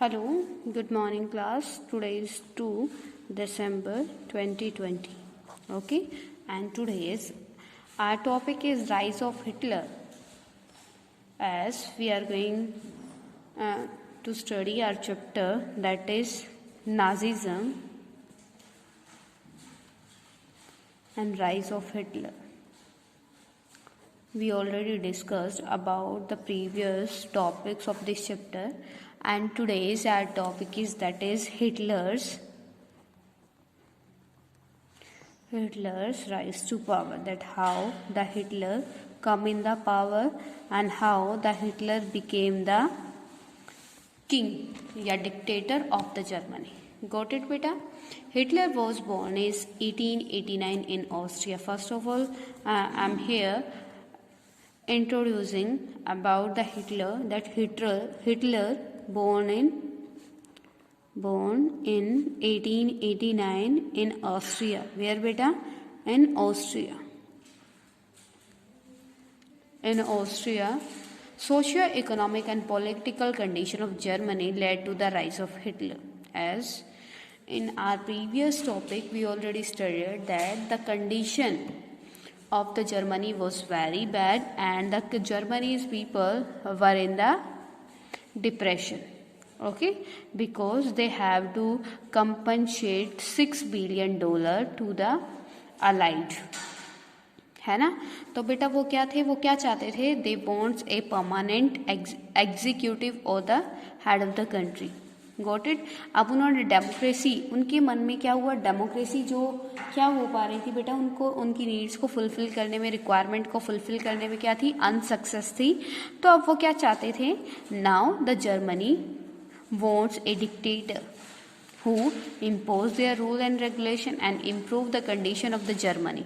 Hello, good morning class. Today is 2 December 2020. Okay, and today's our topic is rise of Hitler. As we are going to study our chapter that is Nazism and rise of Hitler. We already discussed about the previous topics of this chapter, and today's our topic is that is Hitler's rise to power, that how the Hitler come in the power and how the Hitler became the king या dictator of the Germany. Got it beta? Hitler was born in 1889 in Austria. First of all, I'm here introducing about the Hitler, that Hitler born in 1889 in Austria. Where beta? In Austria. In Austria, socio-economic and political condition of Germany led to the rise of Hitler. As in our previous topic, we already studied that the condition of the Germany was very bad and the Germany's people were in the depression. Okay, because they have to compensate $6 billion to the Allied. है ना. तो बेटा वो क्या चाहते थे? They want a permanent executive or the head of the country. Got it? अब उन्होंने डेमोक्रेसी, उनके मन में क्या हुआ, डेमोक्रेसी जो क्या हो पा रही थी बेटा, उनको उनकी नीड्स को फुलफिल करने में, रिक्वायरमेंट को फुलफिल करने में क्या थी, अनसक्सेस थी. तो अब वो क्या चाहते थे, now the Germany wants a dictator who impose their rule and regulation and improve the condition of the Germany.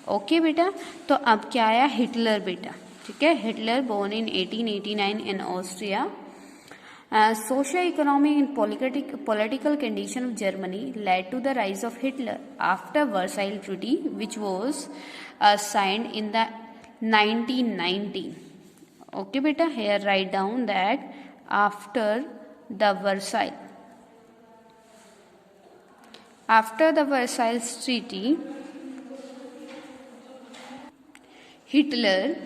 Okay बेटा. तो अब क्या आया, हिटलर बेटा. ठीक है, Hitler born in 1889 in Austria. Socio-economic and political condition of Germany led to the rise of Hitler after Versailles Treaty, which was signed in the 1919. Okay beta, here write down that after the Versailles Treaty, Hitler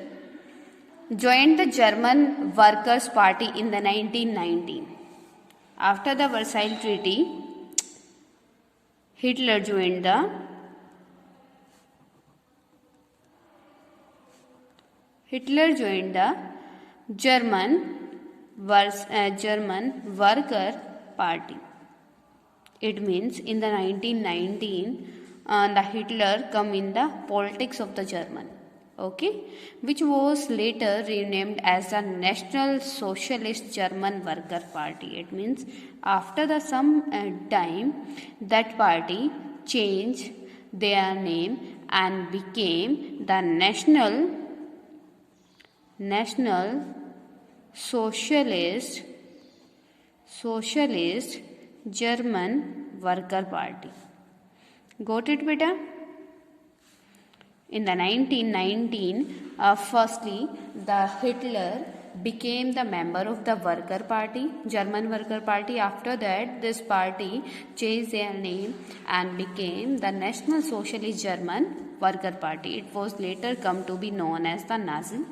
joined the German Workers' Party in the 1919. After the Versailles Treaty, Hitler joined the German Worker Party. It means in the 1919, the Hitler come in the politics of the German. Okay, which was later renamed as the National Socialist German Worker Party. It means after some time that party changed their name and became the National Socialist German Worker Party. Got it beta? In the 1919, firstly, the Hitler became the member of the Worker Party, German Worker Party. After that, this party changed their name and became the National Socialist German Worker Party. It was later come to be known as the Nazi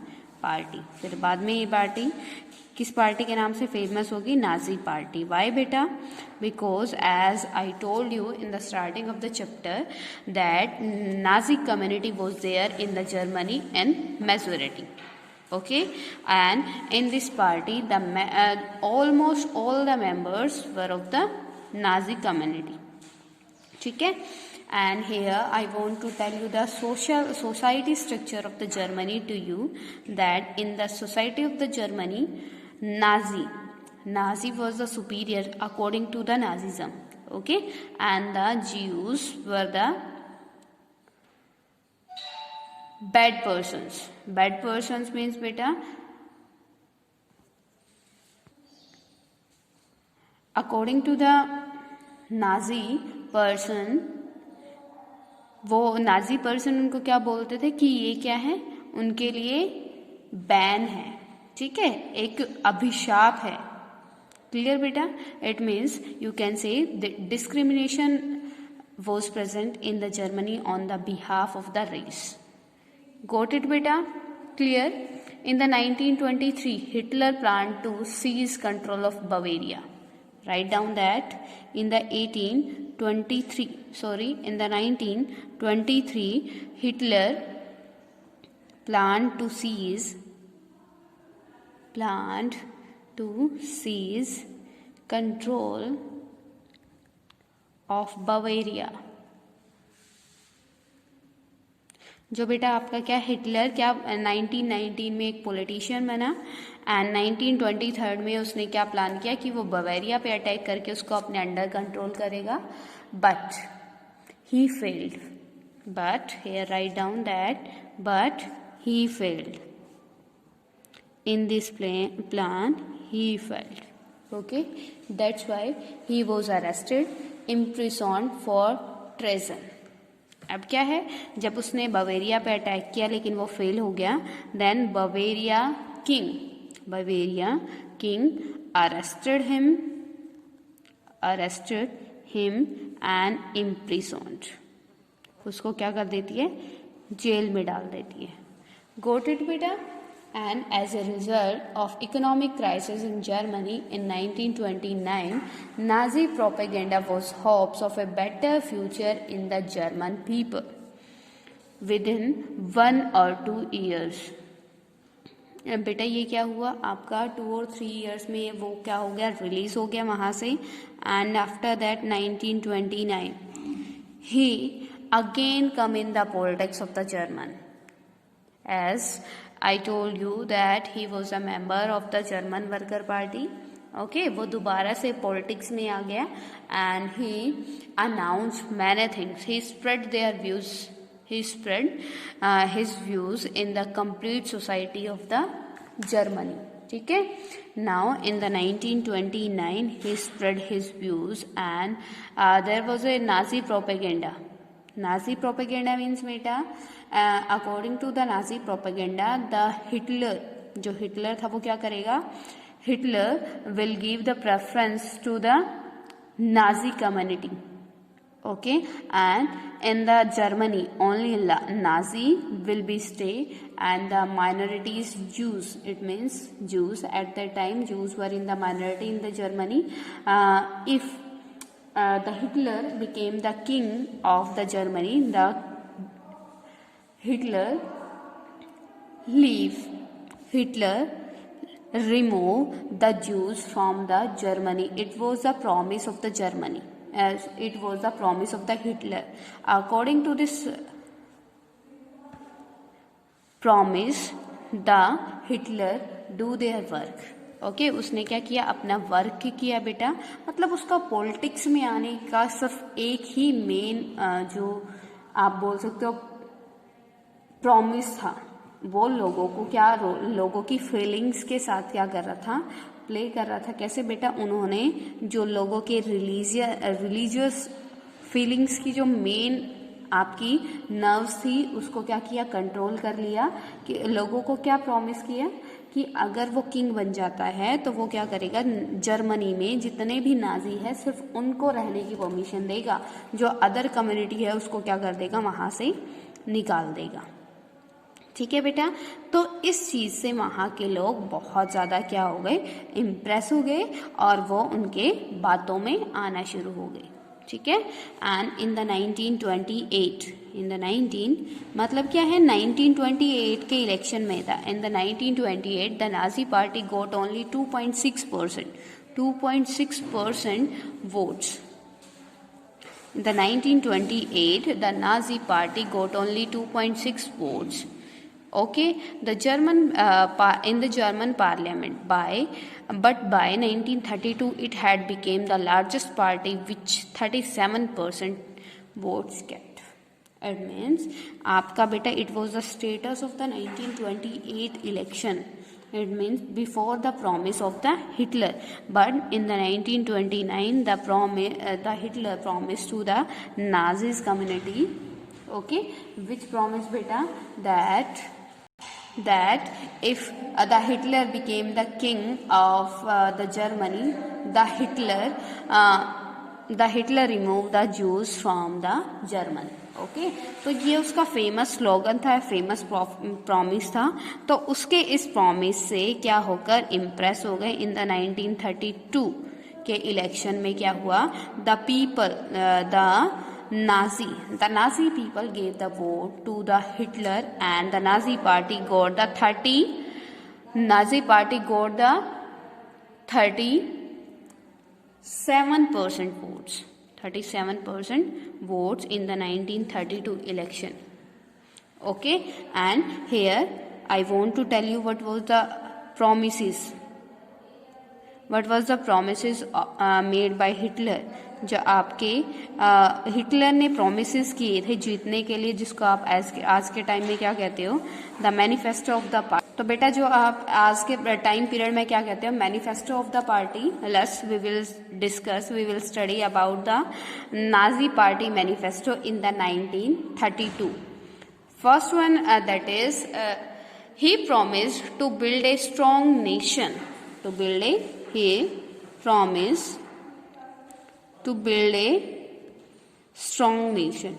Party. फिर बाद में ये party किस party के नाम से famous होगी, Nazi party. Why बेटा? Because as I told you in the starting of the chapter that Nazi community was there in the Germany in majority. Okay, and in this party almost all the members were of the Nazi community. ठीक है. And here I want to tell you the society structure of the Germany to you, that in the society of the Germany, Nazi was the superior according to the Nazism. Okay, and the Jews were the bad persons. Bad persons means beta, according to the Nazi person, वो Nazi person उनको क्या बोलते थे कि ये क्या है, उनके लिए बैन है. ठीक है, एक अभिशाप है. Clear beta? It means you can say the discrimination was present in the Germany on the behalf of the race. Got it beta? Clear? In the 1923, Hitler planned to seize control of Bavaria. Write down that in the 1923, Hitler planned to seize control of Bavaria. जो बेटा आपका क्या Hitler क्या 1919 में एक politician बना and 1923 में उसने क्या प्लान किया कि वो बवेरिया पे अटैक करके उसको अपने अंडर कंट्रोल करेगा, but he failed. But here write down that but he failed. In this plan, he failed. Okay, that's why he was arrested, imprisoned for treason. अब क्या है, जब उसने बवेरिया पे अटैक किया लेकिन वो फेल हो गया, then Bavaria king arrested him and imprisoned. उसको क्या कर देती है, जेल में डाल देती है. Got it बेटा? And as a result of economic crisis in Germany in 1929, Nazi propaganda was hopes of a better future in the German people within 1 or 2 years. बेटा ये क्या हुआ आपका 2 और 3 years में वो क्या हो गया, रिलीज हो गया वहाँ से. And after that 1929 he again come in the politics of the German. As I told you that he was a member of the German Worker Party. Okay, वो दोबारा से पॉलिटिक्स में आ गया and he announced many things. He spread their views. He spread his views in the complete society of the Germany. ठीक है. Now in the 1929 he spread his views and there was a Nazi propaganda. Nazi propaganda means बेटा according to the Nazi propaganda, the Hitler जो Hitler था वो क्या करेगा, Hitler will give the preference to the Nazi community. Okay, and in the Germany only Nazi will be stay and the minorities Jews. It means Jews at that time Jews were in the minority in the Germany. If the Hitler became the king of the Germany, the Hitler remove the Jews from the Germany. It was the promise of the Germany, as it was the promise of the Hitler. According to this promise, the Hitler do their work. Okay उसने क्या किया, अपना work किया बेटा. मतलब उसका politics में आने का सिर्फ एक ही मेन जो आप बोल सकते हो प्रॉमिस था, वो लोगों को क्या लोगों की फीलिंग्स के साथ क्या कर रहा था, प्ले कर रहा था. कैसे बेटा, उन्होंने जो लोगों के रिलीजियस फीलिंग्स की जो मेन आपकी नर्व्स थी उसको क्या किया, कंट्रोल कर लिया. कि लोगों को क्या प्रॉमिस किया कि अगर वो किंग बन जाता है तो वो क्या करेगा, जर्मनी में जितने भी नाजी है सिर्फ उनको रहने की परमिशन देगा, जो अदर कम्युनिटी है उसको क्या कर देगा, वहाँ से निकाल देगा. ठीक है बेटा. तो इस चीज़ से वहाँ के लोग बहुत ज़्यादा क्या हो गए, इम्प्रेस हो गए और वो उनके बातों में आना शुरू हो गए. ठीक है. एंड इन द 1928 मतलब क्या है, 1928 के इलेक्शन में था. In the 1928 the Nazi party got only 2.6% votes. In the 1928 the Nazi party got only 2.6 votes. Okay, the German in the German parliament but by 1932 it had become the largest party which 37% votes kept. It means आपका बेटा it was the status of the 1928 election. It means before the promise of the Hitler, but in the 1929 the Hitler promised to the Nazis community. Okay, which promise beta, that that if the Hitler became the king of the Germany, the Hitler removed the Jews from the Germany. Okay तो ये उसका famous slogan था, famous promise था. तो उसके इस promise से क्या होकर इम्प्रेस हो गए. इन द 1932 के इलेक्शन में क्या हुआ, the people the Nazi people gave the vote to the Hitler and the Nazi party got the 37% votes. 37% votes in the 1932 election. Okay, and here I want to tell you what was the promises. What was the promises made by Hitler. जो आपके Hitler ने promises किए थे जीतने के लिए, जिसको आप आज के टाइम में क्या कहते हो, the manifesto of the party. तो बेटा जो आप आज के टाइम पीरियड में क्या कहते हो, manifesto of the party. Let's we will study about the Nazi party manifesto in the 1932. First one that is he promised to build a strong nation. He promised to build a strong nation.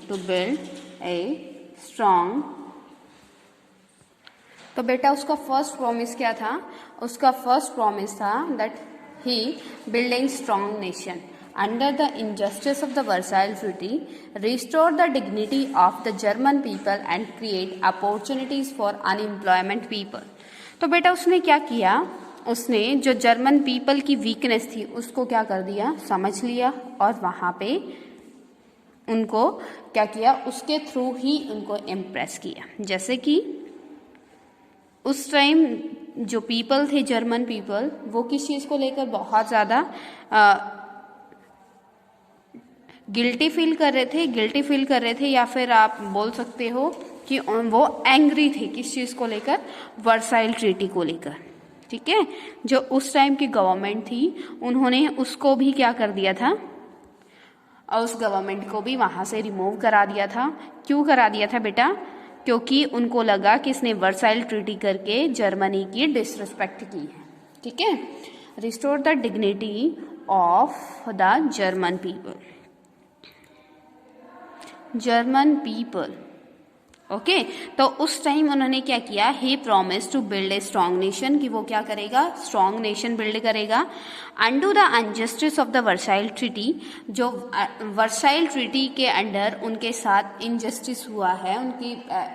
तो बेटा उसका first promise क्या था, उसका first promise था that he building strong nation under the injustice of the Versailles Treaty, restore the dignity of the German people and create opportunities for unemployment people. तो बेटा उसने क्या किया, उसने जो जर्मन पीपल की वीकनेस थी उसको क्या कर दिया, समझ लिया और वहाँ पे उनको क्या किया, उसके थ्रू ही उनको इम्प्रेस किया. जैसे कि उस टाइम जो पीपल थे, जर्मन पीपल, वो किस चीज़ को लेकर बहुत ज़्यादा गिल्टी फील कर रहे थे या फिर आप बोल सकते हो कि वो एंग्री थे. किस चीज़ को लेकर, वर्साइल ट्रीटी को लेकर. ठीक है, जो उस टाइम की गवर्नमेंट थी उन्होंने उसको भी क्या कर दिया था, और उस गवर्नमेंट को भी वहाँ से रिमूव करा दिया था. क्यों करा दिया था बेटा, क्योंकि उनको लगा कि इसने वर्साइल ट्रीटी करके जर्मनी की डिसरिस्पेक्ट की है. ठीक है, restore the dignity of the German people. Okay, तो उस टाइम उन्होंने क्या किया, he promise to build a strong nation, कि वो क्या करेगा, स्ट्रॉन्ग नेशन बिल्ड करेगा. Undo the injustice of the Versailles treaty, जो वर्साइल ट्रीटी के अंडर उनके साथ इनजस्टिस हुआ है, उनकी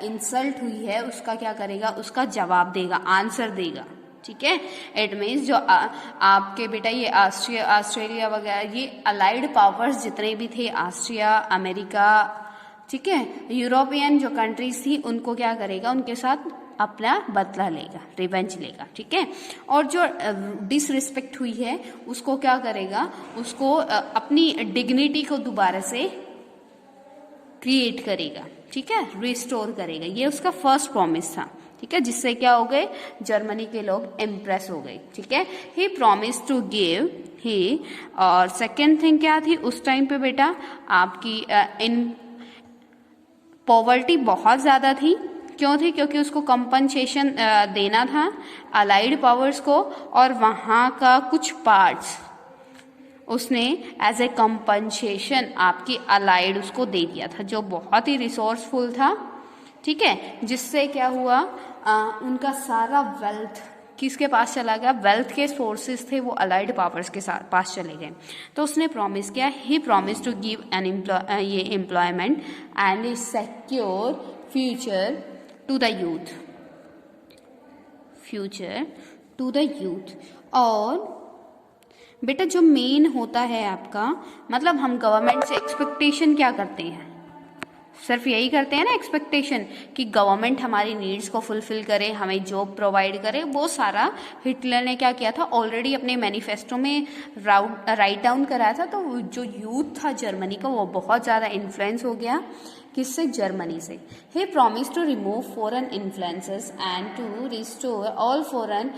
इंसल्ट हुई है, उसका क्या करेगा, उसका जवाब देगा, आंसर देगा. ठीक है, इट मीन्स जो आपके बेटा ये ऑस्ट्रेलिया वगैरह, ये अलाइड पावर्स जितने भी थे, ऑस्ट्रिया, अमेरिका, ठीक है, यूरोपियन जो कंट्रीज थी, उनको क्या करेगा, उनके साथ अपना बदला लेगा, रिवेंज लेगा. ठीक है, और जो डिसरिस्पेक्ट हुई है उसको क्या करेगा, उसको अपनी डिग्निटी को दोबारा से क्रिएट करेगा. ठीक है, रिस्टोर करेगा. ये उसका फर्स्ट प्रॉमिस था. ठीक है, जिससे क्या हो गए, जर्मनी के लोग इम्प्रेस हो गए. ठीक है, ही प्रॉमिस टू गिव ही. और सेकेंड थिंग क्या थी उस टाइम पे बेटा, आपकी इन पॉवर्टी बहुत ज़्यादा थी. क्यों थी, क्योंकि उसको कंपनसेशन देना था अलाइड पावर्स को, और वहाँ का कुछ पार्ट्स उसने एज ए कंपनसेशन आपकी अलाइड उसको दे दिया था, जो बहुत ही रिसोर्सफुल था. ठीक है, जिससे क्या हुआ, उनका सारा वेल्थ किसके पास चला गया, वेल्थ के सोर्सेज थे वो अलाइड पावर्स के साथ पास चले गए. तो उसने प्रॉमिस किया, he promise to give an ये employment and a secure future to the youth. और बेटा जो मेन होता है आपका, मतलब हम गवर्नमेंट से एक्सपेक्टेशन क्या करते हैं, सिर्फ यही करते हैं ना एक्सपेक्टेशन, कि गवर्नमेंट हमारी नीड्स को फुलफिल करे, हमें जॉब प्रोवाइड करे. वो सारा हिटलर ने क्या किया था, ऑलरेडी अपने मैनिफेस्टो में राइट डाउन कराया था. तो जो यूथ था जर्मनी का, वो बहुत ज़्यादा इन्फ्लुएंस हो गया. किससे, जर्मनी से. He promise to remove foreign influences and to restore all foreign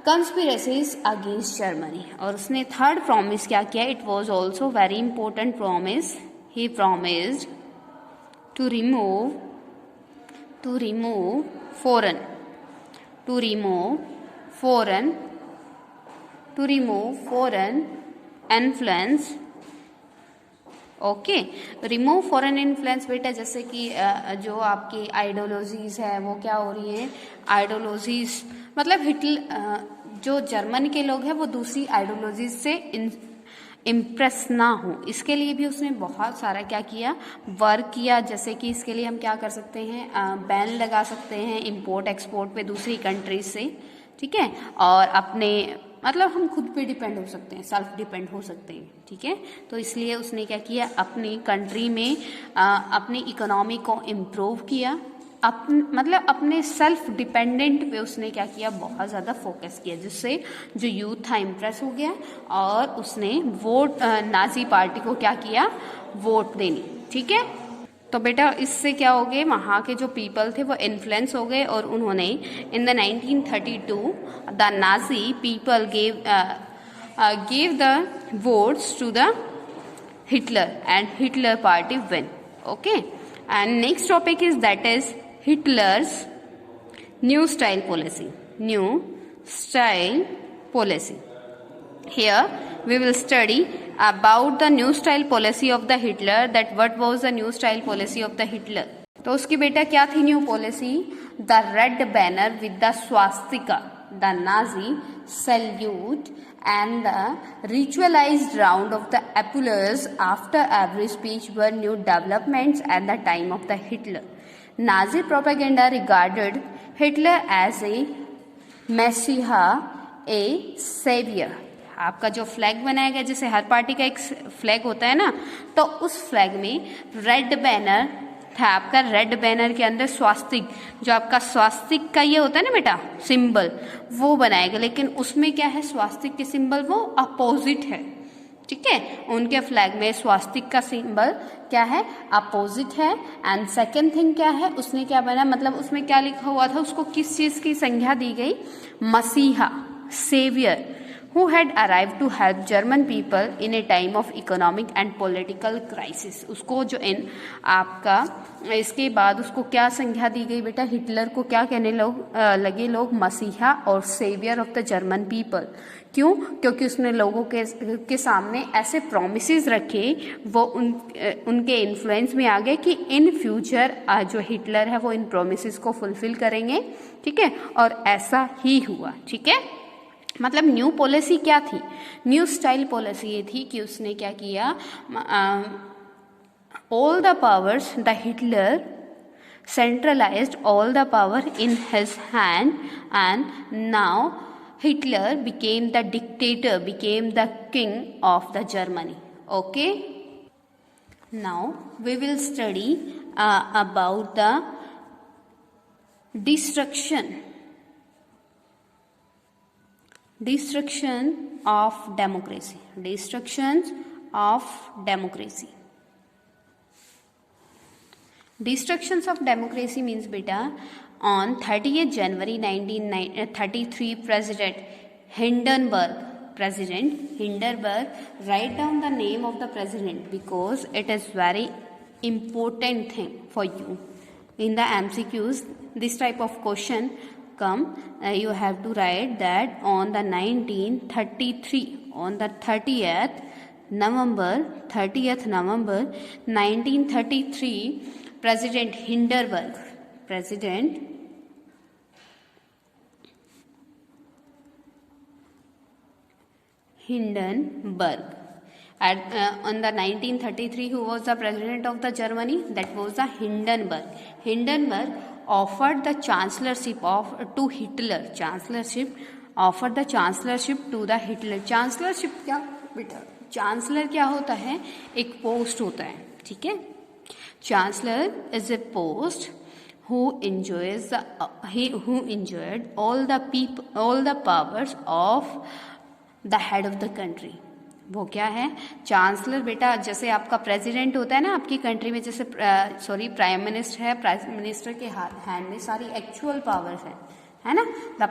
conspiracies against Germany. और उसने थर्ड प्रॉमिस क्या किया, it was also very important promise. He promised to remove to remove foreign to remove foreign to remove foreign influence. Okay, remove foreign influence बेटा जैसे कि जो आपकी ideologies है वो क्या हो रही है, आइडियोलॉजीज मतलब हिटलर जो जर्मन के लोग हैं वो दूसरी आइडियोलॉजीज से इम्प्रेस ना हो, इसके लिए भी उसने बहुत सारा क्या किया, वर्क किया। जैसे कि इसके लिए हम क्या कर सकते हैं, बैन लगा सकते हैं इंपोर्ट एक्सपोर्ट पे दूसरी कंट्रीज से, ठीक है, और अपने मतलब हम खुद पे डिपेंड हो सकते हैं, सेल्फ डिपेंड हो सकते हैं, ठीक है। तो इसलिए उसने क्या किया, अपनी कंट्री में अपनी इकोनॉमी को इम्प्रूव किया, मतलब अपने सेल्फ डिपेंडेंट पे उसने क्या किया, बहुत ज़्यादा फोकस किया, जिससे जो यूथ था इम्प्रेस हो गया और उसने वोट नाजी पार्टी को क्या किया, वोट देनी, ठीक है। तो बेटा इससे क्या हो गए, वहाँ के जो पीपल थे वो इन्फ्लुएंस हो गए और उन्होंने इन the 1932 the Nazi people gave the votes to the Hitler and Hitler party win. Okay, and next topic is that is Hitler's new style policy. New style policy. Here we will study about the new style policy of the Hitler, that what was the new style policy of the Hitler. तो उसकी बेटा क्या थी new policy, the red banner with the Swastika, the Nazi salute and the ritualized round of the applause after every speech were new developments at the time of the Hitler. Nazi propaganda regarded Hitler as a messiah, a savior. आपका जो flag बनाया गया, जैसे हर party का एक flag होता है ना, तो उस फ्लैग में रेड बैनर था आपका, रेड बैनर के अंदर स्वास्तिक, जो आपका स्वास्तिक का ये होता है ना बेटा सिंबल, वो बनाएगा, लेकिन उसमें क्या है, स्वास्तिक के सिंबल वो अपोजिट है, ठीक है। उनके फ्लैग में स्वास्तिक का सिंबल क्या है, अपोजिट है। एंड सेकेंड थिंग क्या है, उसने क्या बना, मतलब उसमें क्या लिखा हुआ था, उसको किस चीज की संज्ञा दी गई, मसीहा, saviour, who had arrived to help German people in a time of economic and political crisis. उसको जो इन आपका इसके बाद उसको क्या संज्ञा दी गई बेटा, हिटलर को क्या कहने लगे लोग, मसीहा और saviour of the German people. क्यों, क्योंकि उसने लोगों के सामने ऐसे प्रोमिसेस रखे, वो उनके इन्फ्लुएंस में आ गए कि इन फ्यूचर जो हिटलर है वो इन प्रोमिसेस को फुलफिल करेंगे, ठीक है, और ऐसा ही हुआ, ठीक है। मतलब न्यू पॉलिसी क्या थी, न्यू स्टाइल पॉलिसी ये थी कि उसने क्या किया, all the powers, the Hitler centralized all the power in his hand, and now Hitler became the dictator, became the king of the Germany. Okay, now we will study about the destruction of democracy. Destructions of democracy. Destructions of democracy means beta, on 30th January 1933 President Hindenburg, write down the name of the president because it is very important thing for you. In the MCQs this type of question come, you have to write that on the 1933, on the 30th November 1933, President Hindenburg on the 1933, who was the president of the Germany, that was the Hindenburg offered the chancellorship to Hitler. Offered the chancellorship to the Hitler. Chancellorship क्या बेटा, chancellor क्या होता है, एक post होता है, ठीक है। Chancellor is a post who enjoyed all the powers of the head of the country. वो क्या है, चांसलर बेटा, जैसे आपका प्रेसिडेंट होता है ना आपकी कंट्री में, जैसे प्राइम मिनिस्टर है, प्राइम मिनिस्टर के हैंड में सारी एक्चुअल पावर्स है ना। The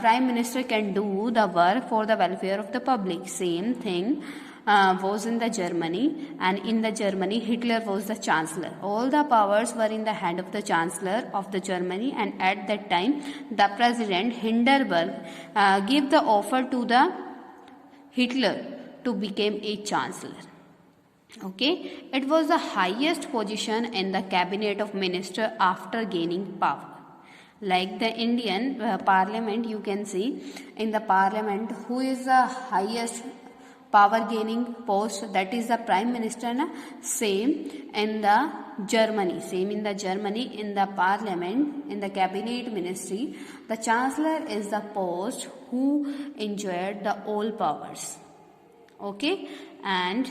prime minister can do the work for the welfare of the public. Same thing was in the Germany, and in the Germany Hitler was the chancellor. All the powers were in the hand of the chancellor of the Germany, and at that time the president Hindenburg gave the offer to the Hitler to become a chancellor. Okay, it was the highest position in the cabinet of minister after gaining power. Like the Indian parliament, you can see in the parliament who is the highest power gaining post, that is the prime minister. Same in the Germany, in the parliament, in the cabinet ministry, the chancellor is the post who enjoyed the all powers. Okay, and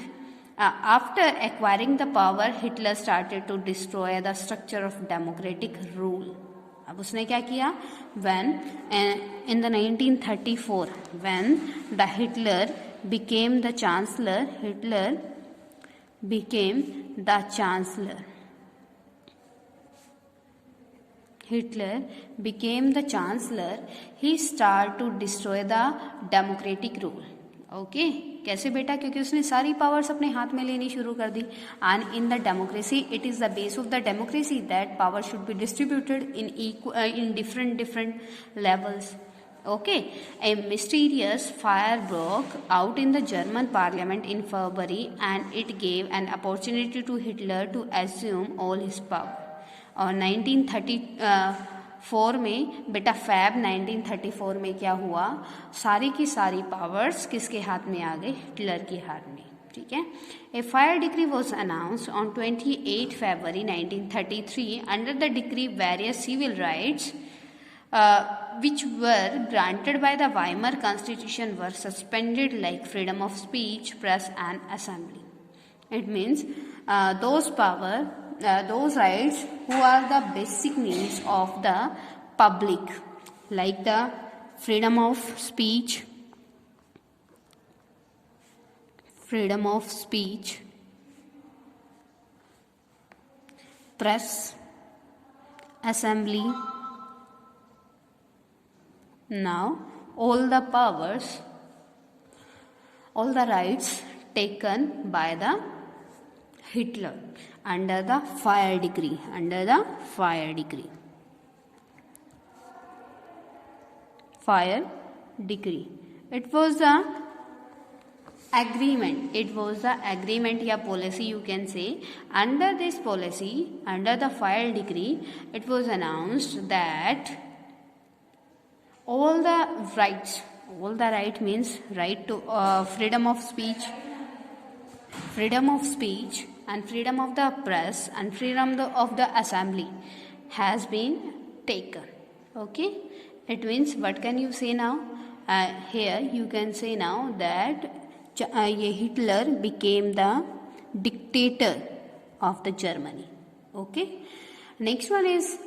after acquiring the power, Hitler started to destroy the structure of democratic rule. अब उसने क्या किया? When in the 1934, when the Hitler became the chancellor, he started to destroy the democratic rule. Okay कैसे बेटा? क्योंकि उसने सारी powers अपने हाथ में लेनी शुरू कर दी. And in the democracy, it is the base of the democracy that power should be distributed in different levels. Okay, a mysterious fire broke out in the German parliament in February, and it gave an opportunity to Hitler to assume all his power. और 1934 में बेटा fab 1934 में क्या हुआ? सारी की सारी powers किसके हाथ में आ गए? हिटलर के हाथ में. ठीक है. A fire decree was announced on 28 February 1933. Under the decree, various civil rights which were granted by the Weimar Constitution were suspended, like freedom of speech, press and assembly. It means those rights who are the basic needs of the public, like the freedom of speech, press, assembly. Now all the powers, all the rights taken by the Hitler under the fire decree. It was the agreement या policy, you can say. Under this policy, under the fire decree, it was announced that all the right means right to freedom of speech and freedom of the press and freedom of the assembly has been taken. Okay, it means what can you say now? Here you can say now that Hitler became the dictator of the Germany. Okay, next one is